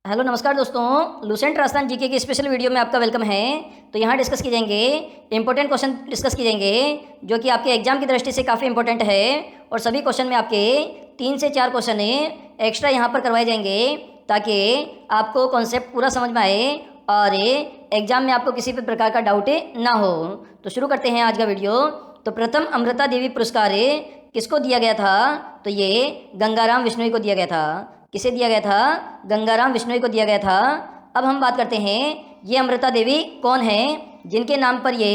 Hello नमस्कार दोस्तों, Lucent Rajasthan GK की स्पेशल वीडियो में आपका वेलकम है। तो यहाँ डिस्कस किए जाएंगे इंपॉर्टेंट क्वेश्चन डिस्कस किए जाएंगे जो कि आपके एग्जाम की दृष्टि से काफ़ी इंपॉर्टेंट है। और सभी क्वेश्चन में आपके 3 से 4 क्वेश्चन एक्स्ट्रा यहाँ पर करवाए जाएंगे ताकि आपको कॉन्सेप्ट पूरा समझ में आए और एग्जाम में आपको किसी भी प्रकार का डाउट ना हो। तो शुरू करते हैं आज का वीडियो। तो प्रथम अमृता देवी पुरस्कार किसको दिया गया था? तो ये गंगाराम विश्नोई को दिया गया था। किसे दिया गया था? गंगाराम विश्नोई को दिया गया था। अब हम बात करते हैं ये अमृता देवी कौन है जिनके नाम पर ये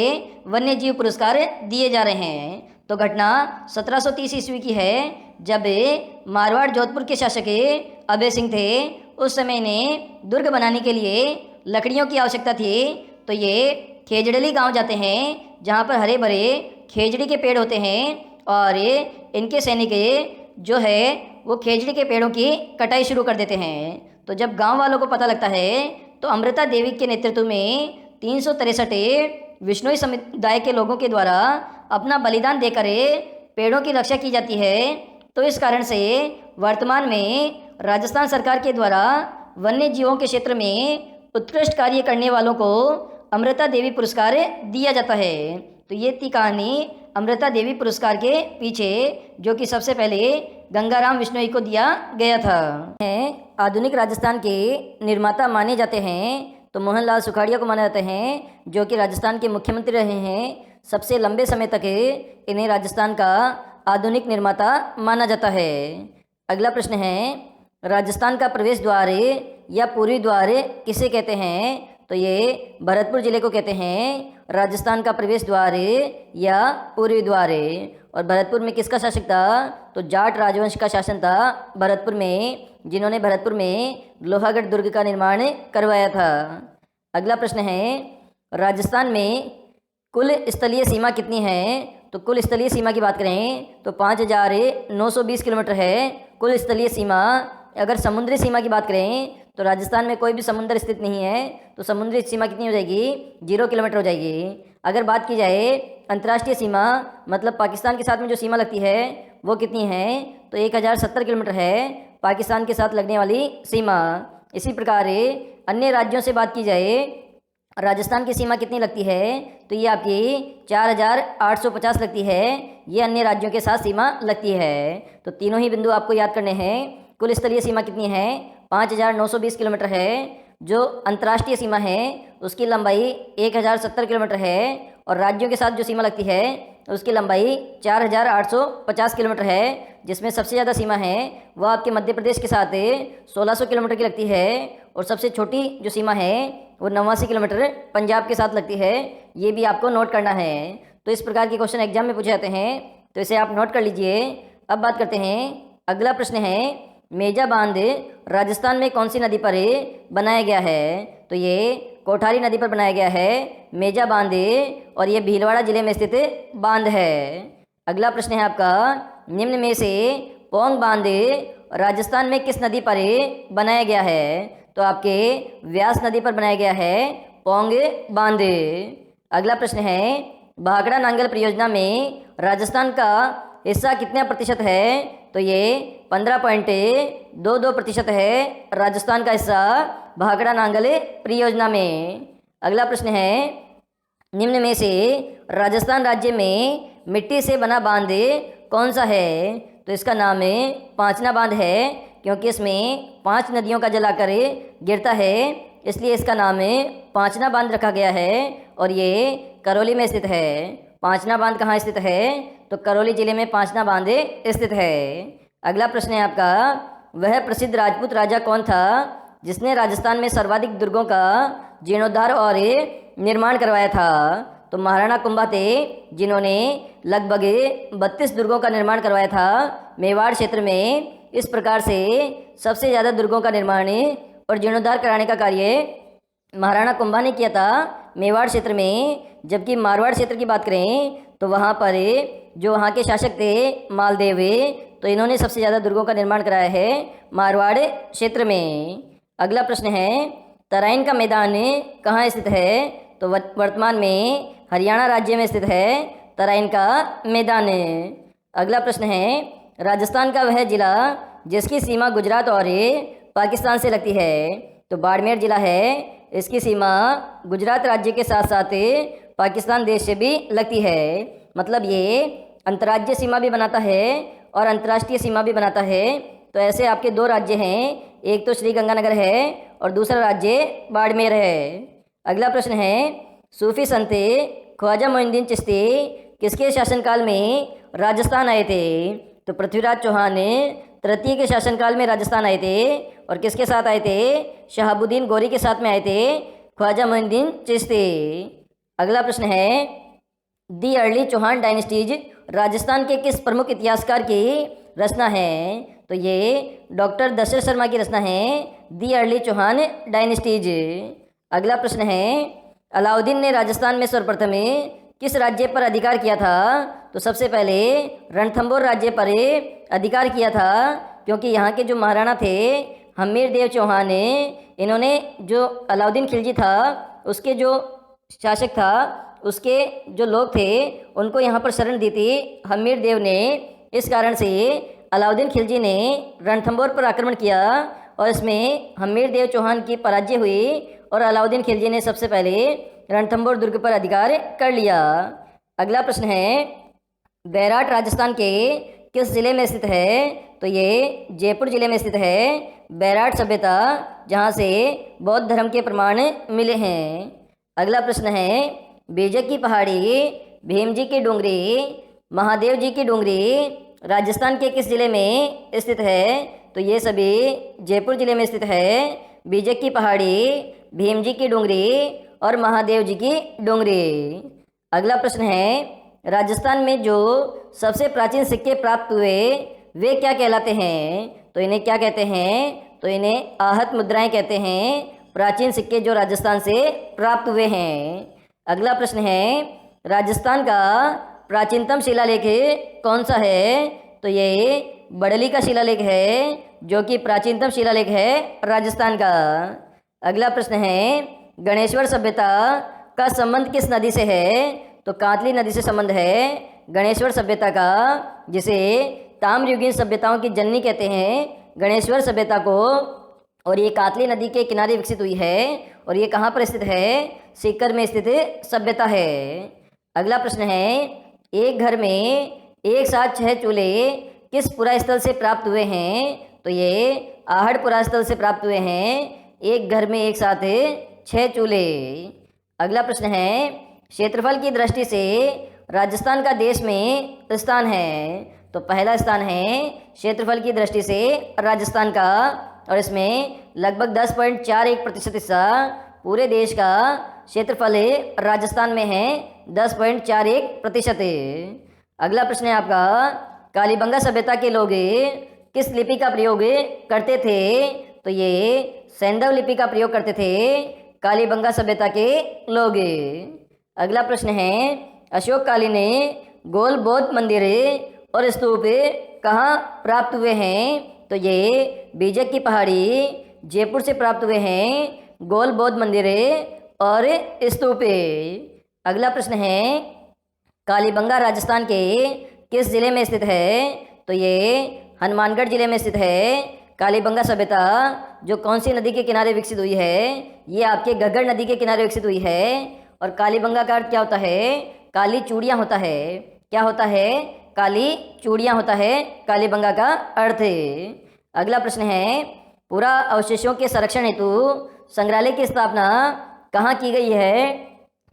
वन्य जीव पुरस्कार दिए जा रहे हैं। तो घटना 1730 ईस्वी की है, जब मारवाड़ जोधपुर के शासक अभय सिंह थे। उस समय ने दुर्ग बनाने के लिए लकड़ियों की आवश्यकता थी। तो ये खेजड़ली गांव जाते हैं जहां पर हरे भरे खेजड़ी के पेड़ होते हैं और इनके सैनिक जो है वो खेजड़ी के पेड़ों की कटाई शुरू कर देते हैं। तो जब गांव वालों को पता लगता है तो अमृता देवी के नेतृत्व में 363 विश्नोई समुदाय के लोगों के द्वारा अपना बलिदान देकर पेड़ों की रक्षा की जाती है। तो इस कारण से वर्तमान में राजस्थान सरकार के द्वारा वन्य जीवों के क्षेत्र में उत्कृष्ट कार्य करने वालों को अमृता देवी पुरस्कार दिया जाता है। तो ये थी कहानी अमृता देवी पुरस्कार के पीछे, जो कि सबसे पहले गंगाराम विश्नोई को दिया गया था। आधुनिक राजस्थान के निर्माता माने जाते हैं तो मोहनलाल सुखाड़िया को माने जाते हैं, जो कि राजस्थान के मुख्यमंत्री रहे हैं। सबसे लंबे समय तक इन्हें राजस्थान का आधुनिक निर्माता माना जाता है। अगला प्रश्न है, राजस्थान का प्रवेश द्वार या पूर्वी द्वार किसे कहते हैं? तो ये भरतपुर जिले को कहते हैं राजस्थान का प्रवेश द्वार या पूर्वी द्वार। और भरतपुर में किसका शासक था? तो जाट राजवंश का शासन था भरतपुर में, जिन्होंने भरतपुर में लोहागढ़ दुर्ग का निर्माण करवाया था। अगला प्रश्न है, राजस्थान में कुल स्थलीय सीमा कितनी है? तो कुल स्थलीय सीमा की बात करें तो 5920 किलोमीटर है कुल स्थलीय सीमा। अगर समुद्री सीमा की बात करें तो राजस्थान में कोई भी समुद्र स्थित नहीं है, तो समुद्री सीमा कितनी हो जाएगी? 0 किलोमीटर हो जाएगी। अगर बात की जाए अंतर्राष्ट्रीय सीमा, मतलब पाकिस्तान के साथ में जो सीमा लगती है वो कितनी है? तो 1070 किलोमीटर है पाकिस्तान के साथ लगने वाली सीमा। इसी प्रकार अन्य राज्यों से बात की जाए राजस्थान की सीमा कितनी लगती है? तो ये आपकी 4850 लगती है। ये अन्य राज्यों के साथ सीमा लगती है। तो तीनों ही बिंदु आपको याद करने हैं। कुल स्थलीय सीमा कितनी है? 5920 किलोमीटर है। जो अंतर्राष्ट्रीय सीमा है उसकी लंबाई 1070 किलोमीटर है। और राज्यों के साथ जो सीमा लगती है उसकी लंबाई 4850 किलोमीटर है, जिसमें सबसे ज़्यादा सीमा है वह आपके मध्य प्रदेश के साथ 1600 किलोमीटर की लगती है। और सबसे छोटी जो सीमा है वो 89 किलोमीटर पंजाब के साथ लगती है। ये भी आपको नोट करना है। तो इस प्रकार के क्वेश्चन एग्जाम में पूछे जाते हैं, तो इसे आप नोट कर लीजिए। अब बात करते हैं, अगला प्रश्न है, मेजा बांध राजस्थान में कौन सी नदी पर बनाया गया है? तो ये कोठारी नदी पर बनाया गया है मेजा बांध, और ये भीलवाड़ा जिले में स्थित बांध है। अगला प्रश्न है आपका, निम्न में से पोंग बांध राजस्थान में किस नदी पर बनाया गया है? तो आपके व्यास नदी पर बनाया गया है पोंग बांध। अगला प्रश्न है, भाखड़ा नांगल परियोजना में राजस्थान का हिस्सा कितना प्रतिशत है? तो ये 15.22% है राजस्थान का हिस्सा भाखड़ा नांगल परियोजना में। अगला प्रश्न है, निम्न में से राजस्थान राज्य में मिट्टी से बना बांध कौन सा है? तो इसका नाम पांचना बांध है, क्योंकि इसमें 5 नदियों का जल आकर गिरता है, इसलिए इसका नाम पांचना बांध रखा गया है। और ये करौली में स्थित है। पांचना बांध कहाँ स्थित है? तो करौली जिले में पांचना बांध स्थित है। अगला प्रश्न है आपका, वह प्रसिद्ध राजपूत राजा कौन था जिसने राजस्थान में सर्वाधिक दुर्गों का जीर्णोद्धार और निर्माण करवाया था? तो महाराणा कुंभा थे, जिन्होंने लगभग 32 दुर्गों का निर्माण करवाया था मेवाड़ क्षेत्र में। इस प्रकार से सबसे ज़्यादा दुर्गों का निर्माण और जीर्णोद्धार कराने का कार्य महाराणा कुंभा ने किया था मेवाड़ क्षेत्र में। जबकि मारवाड़ क्षेत्र की बात करें तो वहाँ पर जो वहाँ के शासक थे मालदेव, तो इन्होंने सबसे ज़्यादा दुर्गों का निर्माण कराया है मारवाड़ क्षेत्र में। अगला प्रश्न है, तराइन का मैदान कहाँ स्थित है? तो वर्तमान में हरियाणा राज्य में स्थित है तराइन का मैदान। अगला प्रश्न है, राजस्थान का वह जिला जिसकी सीमा गुजरात और पाकिस्तान से लगती है, तो बाड़मेर जिला है, इसकी सीमा गुजरात राज्य के साथ साथ पाकिस्तान देश से भी लगती है। मतलब ये अंतर्राज्यीय सीमा भी बनाता है और अंतर्राष्ट्रीय सीमा भी बनाता है। तो ऐसे आपके दो राज्य हैं, एक तो श्रीगंगानगर है और दूसरा राज्य बाड़मेर है। अगला प्रश्न है, सूफी संत ख्वाजा मोइनुद्दीन चिश्ती किसके शासनकाल में राजस्थान आए थे? तो पृथ्वीराज चौहान तृतीय के शासनकाल में राजस्थान आए थे। और किसके साथ आए थे? शहाबुद्दीन गौरी के साथ में आए थे, ख्वाजा मोइनुद्दीन चिश्ती। अगला प्रश्न है, the early Chauhan dynasties Rajasthan के किस प्रमुख इतिहासकार की रचना है? तो ये डॉक्टर दशरथ शर्मा की रचना है, दी अर्ली चौहान डायनेस्टीज। अगला प्रश्न है, अलाउद्दीन ने राजस्थान में सर्वप्रथम किस राज्य पर अधिकार किया था? तो सबसे पहले रणथंभौर राज्य पर अधिकार किया था, क्योंकि यहाँ के जो महाराणा थे हमीर देव चौहान, इन्होंने जो अलाउद्दीन खिलजी था उसके जो शासक था, उसके जो लोग थे उनको यहाँ पर शरण दी थी हमीर देव ने। इस कारण से अलाउद्दीन खिलजी ने रणथंभौर पर आक्रमण किया और इसमें हमीर देव चौहान की पराजय हुई और अलाउद्दीन खिलजी ने सबसे पहले रणथंभौर दुर्ग पर अधिकार कर लिया। अगला प्रश्न है, बैराट राजस्थान के किस जिले में स्थित है? तो ये जयपुर जिले में स्थित है, बैराट सभ्यता, जहाँ से बौद्ध धर्म के प्रमाण मिले हैं। अगला प्रश्न है, बीजक की पहाड़ी, भीम जी की डूंगरी, महादेव जी की डूंगरी राजस्थान के किस जिले में स्थित है? तो ये सभी जयपुर जिले में स्थित है, बीजक की पहाड़ी, भीम जी की डूंगरी और महादेव जी की डूंगरी। अगला प्रश्न है, राजस्थान में जो सबसे प्राचीन सिक्के प्राप्त हुए वे क्या कहलाते हैं? तो इन्हें क्या कहते हैं? तो इन्हें आहत मुद्राएं कहते हैं, प्राचीन सिक्के जो राजस्थान से प्राप्त हुए हैं। अगला प्रश्न है, राजस्थान का प्राचीनतम शिलालेख कौन सा है? तो ये बड़ली का शिलालेख है, जो कि प्राचीनतम शिलालेख है राजस्थान का। अगला प्रश्न है, गणेश्वर सभ्यता का संबंध किस नदी से है? तो कांतली नदी से संबंध है गणेश्वर सभ्यता का, जिसे ताम्रयुगीन सभ्यताओं की जननी कहते हैं गणेश्वर सभ्यता को। और ये कांतली नदी के किनारे विकसित हुई है और ये कहाँ पर स्थित है? सीकर में स्थित सभ्यता है। अगला प्रश्न है, एक घर में एक साथ 6 चूल्हे किस पुरास्थल से प्राप्त हुए हैं? तो ये आहड़ पुरास्थल से प्राप्त हुए हैं, एक घर में एक साथ 6 चूल्हे। अगला प्रश्न है, क्षेत्रफल की दृष्टि से राजस्थान का देश में स्थान है? तो पहला स्थान है क्षेत्रफल की दृष्टि से राजस्थान का, और इसमें लगभग 10.41% हिस्सा पूरे देश का क्षेत्रफल राजस्थान में है, 10.41%। अगला प्रश्न है आपका, कालीबंगा सभ्यता के लोग किस लिपि का प्रयोग करते थे? तो ये सैंधव लिपि का प्रयोग करते थे कालीबंगा सभ्यता के लोग। अगला प्रश्न है, अशोककालीन गोल बौद्ध मंदिर और स्तूप कहाँ प्राप्त हुए हैं? तो ये बीजक की पहाड़ी जयपुर से प्राप्त हुए हैं, गोल बौद्ध मंदिर और स्तूप। अगला प्रश्न है, कालीबंगा राजस्थान के किस जिले में स्थित है? तो ये हनुमानगढ़ जिले में स्थित है। कालीबंगा सभ्यता जो कौन सी नदी के किनारे विकसित हुई है? ये आपके घग्गर नदी के किनारे विकसित हुई है। और कालीबंगा का अर्थ क्या होता है? काली चूड़ियाँ होता है। क्या होता है? काली चूड़ियाँ होता है कालीबंगा का अर्थ। अगला प्रश्न है, पुरा अवशेषों के संरक्षण हेतु संग्रहालय की स्थापना कहाँ की गई है?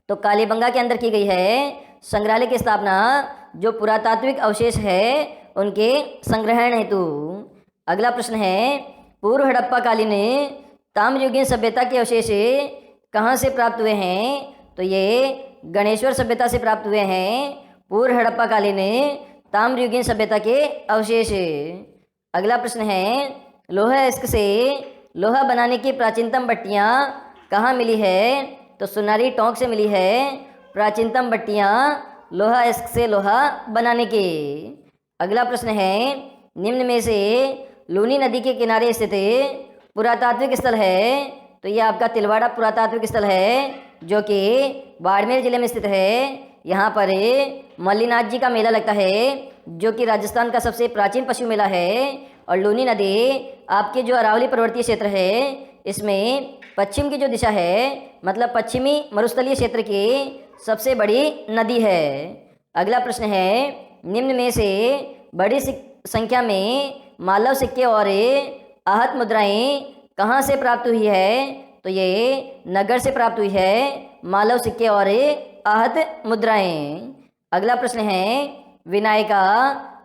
तो कालीबंगा के अंदर की गई है संग्रहालय की स्थापना, जो पुरातात्विक अवशेष है उनके संग्रहण हेतु। अगला प्रश्न है, पूर्व हड़प्पा कालीन ताम्रयुगीन सभ्यता के अवशेष कहाँ से प्राप्त हुए हैं? तो ये गणेश्वर सभ्यता से प्राप्त हुए हैं, पूर्व हड़प्पा कालीन ताम्रयुगीन सभ्यता के अवशेष। अगला प्रश्न है, लोहा इस्क से लोहा बनाने की प्राचीनतम भट्टियाँ कहाँ मिली है? तो सुनारी टोंक से मिली है प्राचीनतम भट्टियाँ लोहा इस्क से लोहा बनाने की। अगला प्रश्न है, निम्न में से लूनी नदी के किनारे स्थित पुरातात्विक स्थल है? तो ये आपका तिलवाड़ा पुरातात्विक स्थल है, जो कि बाड़मेर जिले में स्थित है। यहाँ पर मल्लीनाथ जी का मेला लगता है, जो कि राजस्थान का सबसे प्राचीन पशु मेला है। और लूनी नदी आपके जो अरावली पर्वतीय क्षेत्र है इसमें पश्चिम की जो दिशा है मतलब पश्चिमी मरुस्थलीय क्षेत्र की सबसे बड़ी नदी है। अगला प्रश्न है, निम्न में से बड़ी संख्या में मालव सिक्के और आहत मुद्राएं कहाँ से प्राप्त हुई है? तो ये नगर से प्राप्त हुई है, मालव सिक्के और आहत मुद्राएं। अगला प्रश्न है, विनायका,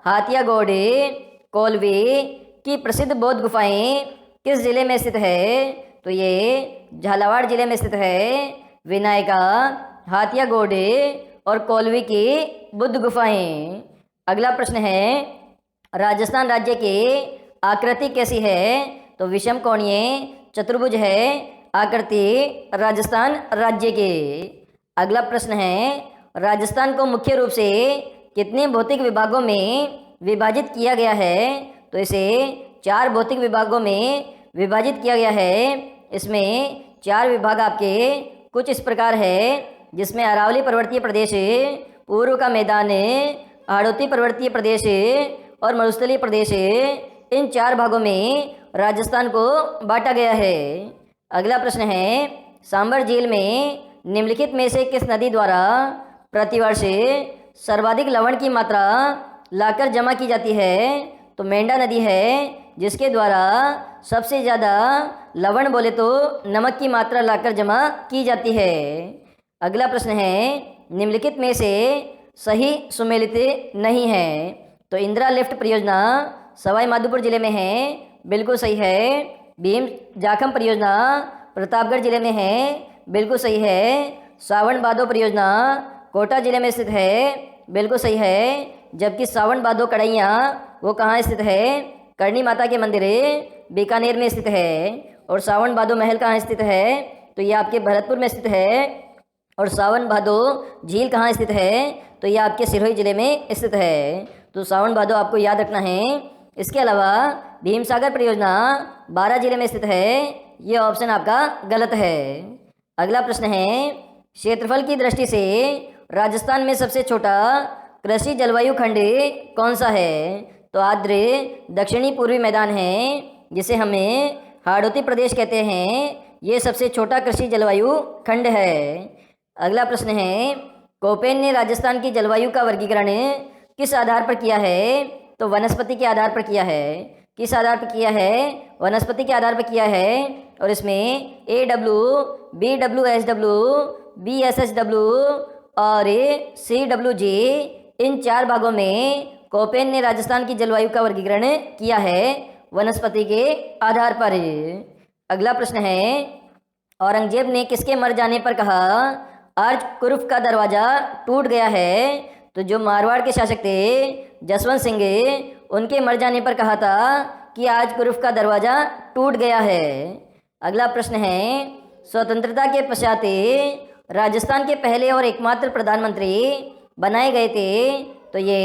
हाथिया घोड़े, कोलवे की प्रसिद्ध बौद्ध गुफाएं किस जिले में स्थित है? तो ये झालावाड़ जिले में स्थित है। विनायका, हाथिया घोड़े और कोलवे की बुद्ध गुफाएं। अगला प्रश्न है, राजस्थान राज्य की आकृति कैसी है? तो विषम कोणीय चतुर्भुज है आकृति राजस्थान राज्य के। अगला प्रश्न है, राजस्थान को मुख्य रूप से कितने भौतिक विभागों में विभाजित किया गया है? तो इसे 4 भौतिक विभागों में विभाजित किया गया है। इसमें 4 विभाग आपके कुछ इस प्रकार है, जिसमें अरावली पर्वतीय प्रदेश, पूर्व का मैदान, हाड़ौती पर्वतीय प्रदेश और मरुस्थलीय प्रदेश, इन 4 भागों में राजस्थान को बांटा गया है। अगला प्रश्न है, सांबर झील में निम्नलिखित में से किस नदी द्वारा प्रतिवर्ष सर्वाधिक लवण की मात्रा लाकर जमा की जाती है? तो मेंढा नदी है, जिसके द्वारा सबसे ज़्यादा लवण बोले तो नमक की मात्रा लाकर जमा की जाती है। अगला प्रश्न है, निम्नलिखित में से सही सुमेलित नहीं है? तो इंदिरा लिफ्ट परियोजना सवाई माधोपुर जिले में है, बिल्कुल सही है। भीम जाखम परियोजना प्रतापगढ़ जिले में है, बिल्कुल सही है। सावन भादो परियोजना कोटा जिले में स्थित है, बिल्कुल सही है। जबकि सावन भादो कढ़ैया वो कहाँ स्थित है? करणी माता के मंदिर बीकानेर में स्थित है। और सावन भादो महल कहाँ स्थित है? तो ये आपके भरतपुर में स्थित है। और सावन भादो झील कहाँ स्थित है? तो ये आपके सिरोही जिले में स्थित है। तो सावन भादो आपको याद रखना है। इसके अलावा भीम सागर परियोजना 12 जिले में स्थित है, ये ऑप्शन आपका गलत है। अगला प्रश्न है, क्षेत्रफल की दृष्टि से राजस्थान में सबसे छोटा कृषि जलवायु खंड कौन सा है? तो आर्द्र दक्षिणी पूर्वी मैदान है, जिसे हमें हाड़ौती प्रदेश कहते हैं, ये सबसे छोटा कृषि जलवायु खंड है। अगला प्रश्न है, कोपेन ने राजस्थान की जलवायु का वर्गीकरण किस आधार पर किया है? तो वनस्पति के आधार पर किया है। किस आधार पर किया है? वनस्पति के आधार पर किया है। और इसमें AW, BWSW, BSSW और CWG, इन 4 भागों में कोपेन ने राजस्थान की जलवायु का वर्गीकरण किया है वनस्पति के आधार पर। अगला प्रश्न है, औरंगजेब ने किसके मर जाने पर कहा अर्ज कुर्फ का दरवाज़ा टूट गया है? तो जो मारवाड़ के शासक थे जसवंत सिंह, उनके मर जाने पर कहा था कि आज कुर्फ का दरवाज़ा टूट गया है। अगला प्रश्न है, स्वतंत्रता के पश्चात राजस्थान के पहले और एकमात्र प्रधानमंत्री बनाए गए थे? तो ये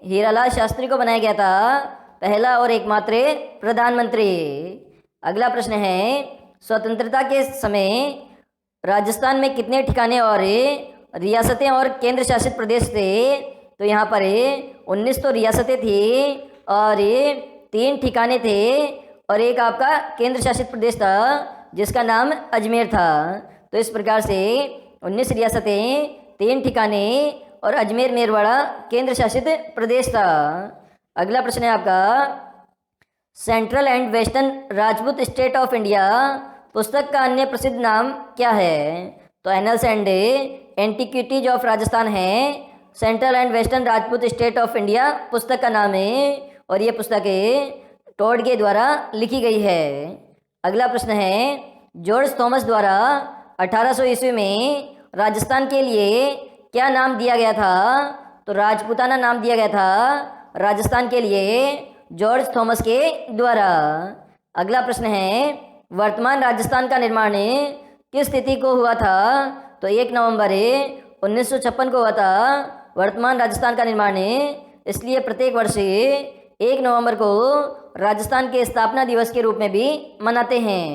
हीरालाल शास्त्री को बनाया गया था, पहला और एकमात्र प्रधानमंत्री। अगला प्रश्न है, स्वतंत्रता के समय राजस्थान में कितने ठिकाने और रियासतें और केंद्र शासित प्रदेश थे? तो यहाँ पर 19 तो रियासतें थी और 3 ठिकाने थे और एक आपका केंद्र शासित प्रदेश था जिसका नाम अजमेर था। तो इस प्रकार से 19 रियासतें, 3 ठिकाने और अजमेर मेरवाड़ा केंद्र शासित प्रदेश था। अगला प्रश्न है आपका, central and western Rajput state of India पुस्तक का अन्य प्रसिद्ध नाम क्या है? तो annals and antiquities of Rajasthan है, central and western Rajput state of India पुस्तक का नाम है और ये पुस्तक टोड के द्वारा लिखी गई है। अगला प्रश्न है, जॉर्ज थॉमस द्वारा 1800 ईस्वी में राजस्थान के लिए क्या नाम दिया गया था? तो राजपूताना नाम दिया गया था राजस्थान के लिए जॉर्ज थॉमस के द्वारा। अगला प्रश्न है, वर्तमान राजस्थान का निर्माण किस तिथि को हुआ था? तो 1 नवंबर 1956 को हुआ था वर्तमान राजस्थान का निर्माण। इसलिए प्रत्येक वर्ष 1 नवंबर को राजस्थान के स्थापना दिवस के रूप में भी मनाते हैं।